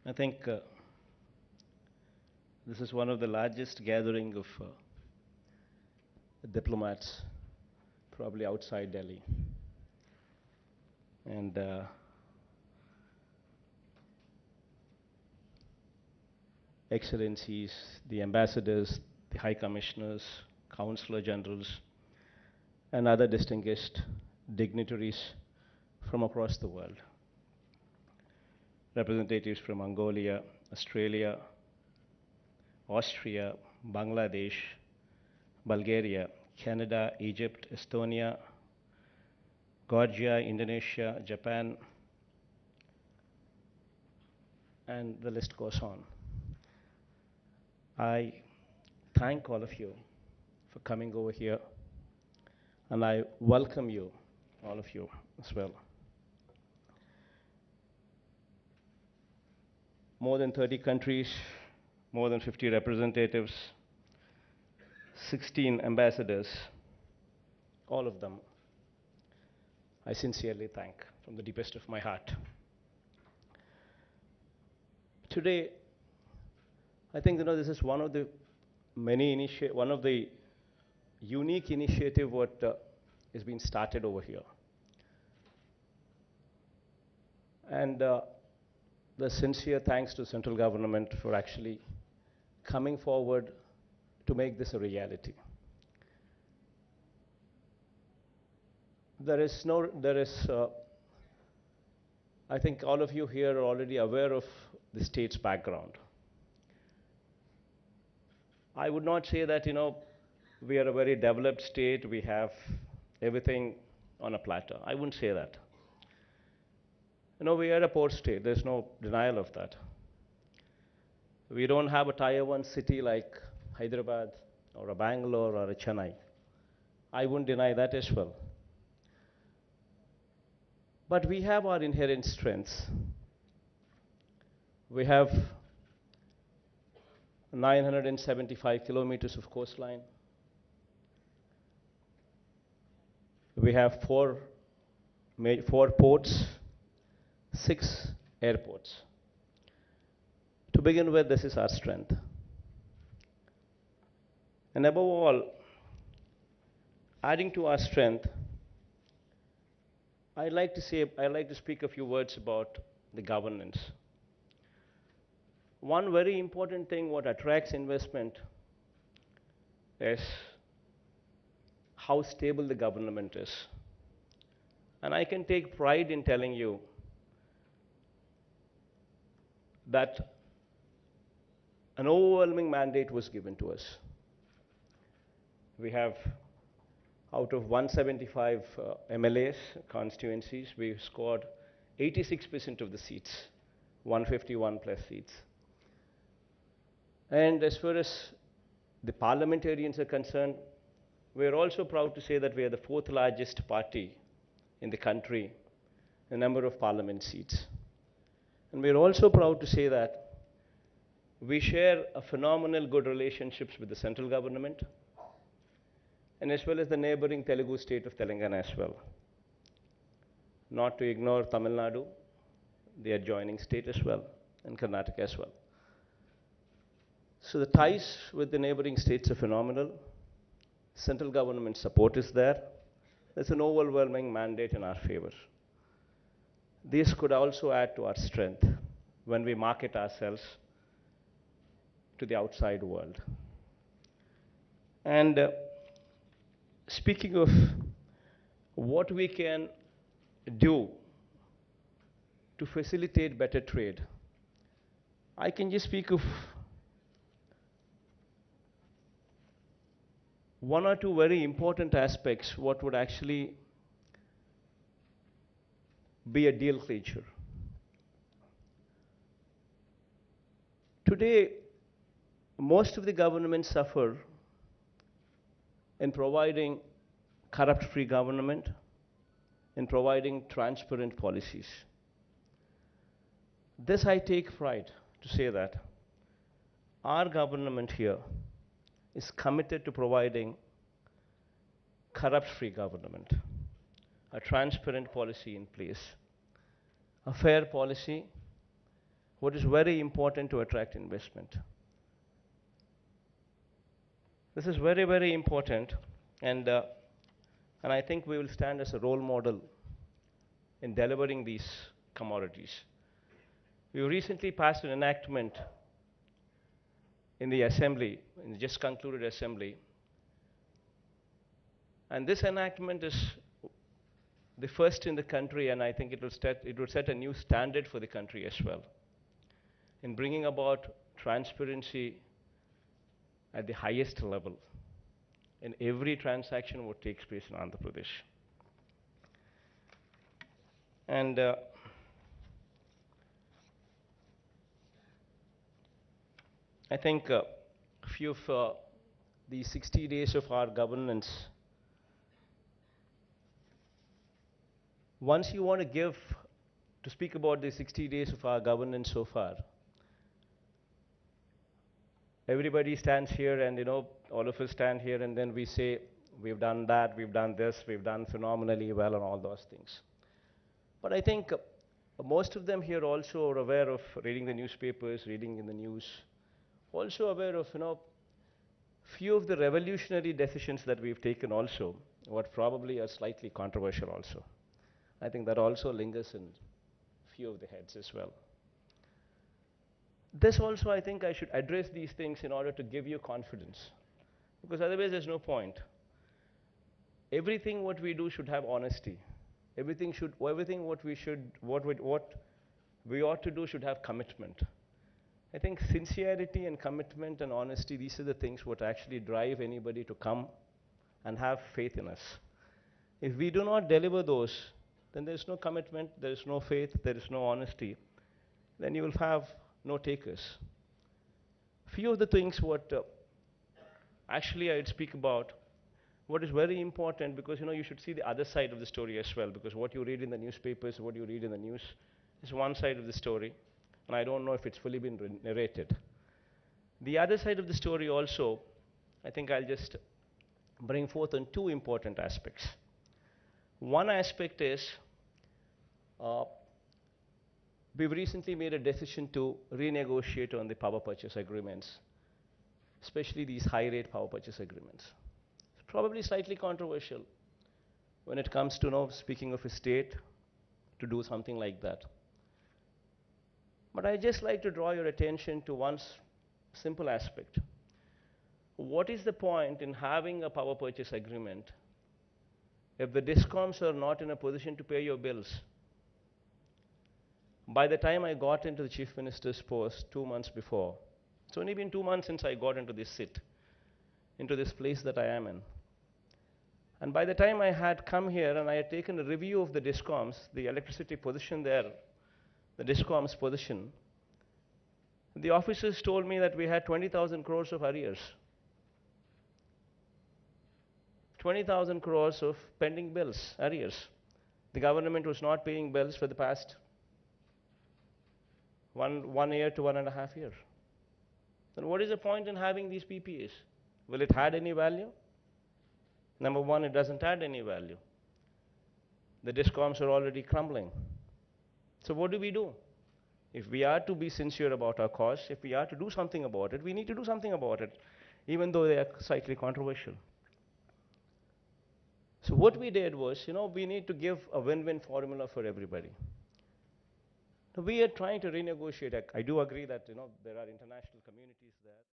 I think this is one of the largest gathering of diplomats, probably outside Delhi. And excellencies, the ambassadors, the high commissioners, consular generals, and other distinguished dignitaries from across the world. Representatives from Mongolia, Australia, Austria, Bangladesh, Bulgaria, Canada, Egypt, Estonia, Georgia, Indonesia, Japan, and the list goes on. I thank all of you for coming over here, and I welcome you, all of you, as well. More than 30 countries, more than 50 representatives, 16 ambassadors, all of them, I sincerely thank from the deepest of my heart. Today, I think this is one of the one of the unique initiative what is being started over here, and the sincere thanks to central government for actually coming forward to make this a reality. I think all of you here are already aware of the state's background. I would not say that, we are a very developed state, we have everything on a platter. I wouldn't say that. We are a port state, there's no denial of that. We don't have a tier 1 city like Hyderabad or a Bangalore or a Chennai. I wouldn't deny that as well. But we have our inherent strengths. We have 975 kilometers of coastline. We have four ports, 6 airports. To begin with, this is our strength. And above all, adding to our strength, I'd like to speak a few words about the governance. One very important thing what attracts investment is how stable the government is. And I can take pride in telling you that an overwhelming mandate was given to us. We have, out of 175 MLAs, constituencies, we've scored 86% of the seats, 151 plus seats. And as far as the parliamentarians are concerned, we're also proud to say that we are the 4th largest party in the country in number of parliament seats. And we're also proud to say that we share a phenomenal good relationships with the central government and as well as the neighboring Telugu state of Telangana as well. Not to ignore Tamil Nadu, the adjoining state as well, and Karnataka as well. So the ties with the neighboring states are phenomenal. Central government support is there. There's an overwhelming mandate in our favor. This could also add to our strength when we market ourselves to the outside world. And speaking of what we can do to facilitate better trade, I can just speak of one or two very important aspects what would actually be a deal clincher. Today, most of the governments suffer in providing corrupt-free government, in providing transparent policies. This I take pride to say that our government here is committed to providing corrupt-free government, a transparent policy in place, a fair policy, what is very important to attract investment. This is very, very important, and, uh, and I think we will stand as a role model in delivering these commodities. We recently passed an enactment in the assembly, in the just concluded assembly, and this enactment is the first in the country, and I think it will set a new standard for the country as well in bringing about transparency at the highest level in every transaction what takes place in Andhra Pradesh. And I think a few of these 60 days of our governance, once you want to give, to speak about the 60 days of our governance so far, everybody stands here and, all of us stand here and then we say, we've done that, we've done this, we've done phenomenally well and all those things. But I think most of them here also are aware of reading the newspapers, reading in the news, also aware of, few of the revolutionary decisions that we've taken also, what probably are slightly controversial also. I think that also lingers in few of the heads as well. This also, I think I should address these things in order to give you confidence, because otherwise there's no point. Everything what we do should have honesty. Everything what we ought to do should have commitment. I think sincerity and commitment and honesty, these are the things what actually drive anybody to come and have faith in us. If we do not deliver those, then there's no commitment, there is no faith, there is no honesty, then you will have no takers. Few of the things what actually I'd speak about, what is very important, because you should see the other side of the story as well, because what you read in the newspapers, what you read in the news is one side of the story, and I don't know if it's fully been narrated. The other side of the story also, I think I'll just bring forth on two important aspects. One aspect is uh, we've recently made a decision to renegotiate on the power purchase agreements, especially these high rate power purchase agreements. It's probably slightly controversial when it comes to speaking of a state to do something like that. But I just like to draw your attention to one simple aspect. What is the point in having a power purchase agreement if the discoms are not in a position to pay your bills? By the time I got into the Chief Minister's post 2 months before, it's only been 2 months since I got into this seat, into this place that I am in. And by the time I had come here and I had taken a review of the discoms, the electricity position there, the discoms position, the officers told me that we had 20,000 crores of arrears. 20,000 crores of pending bills, arrears. The government was not paying bills for the past one year to 1.5 years. Then what is the point in having these PPAs? Will it add any value? Number one, it doesn't add any value. The discoms are already crumbling. So what do we do? If we are to be sincere about our cause, if we are to do something about it, we need to do something about it, even though they are slightly controversial. So what we did was, we need to give a win-win formula for everybody. We are trying to renegotiate. I do agree that, there are international communities there.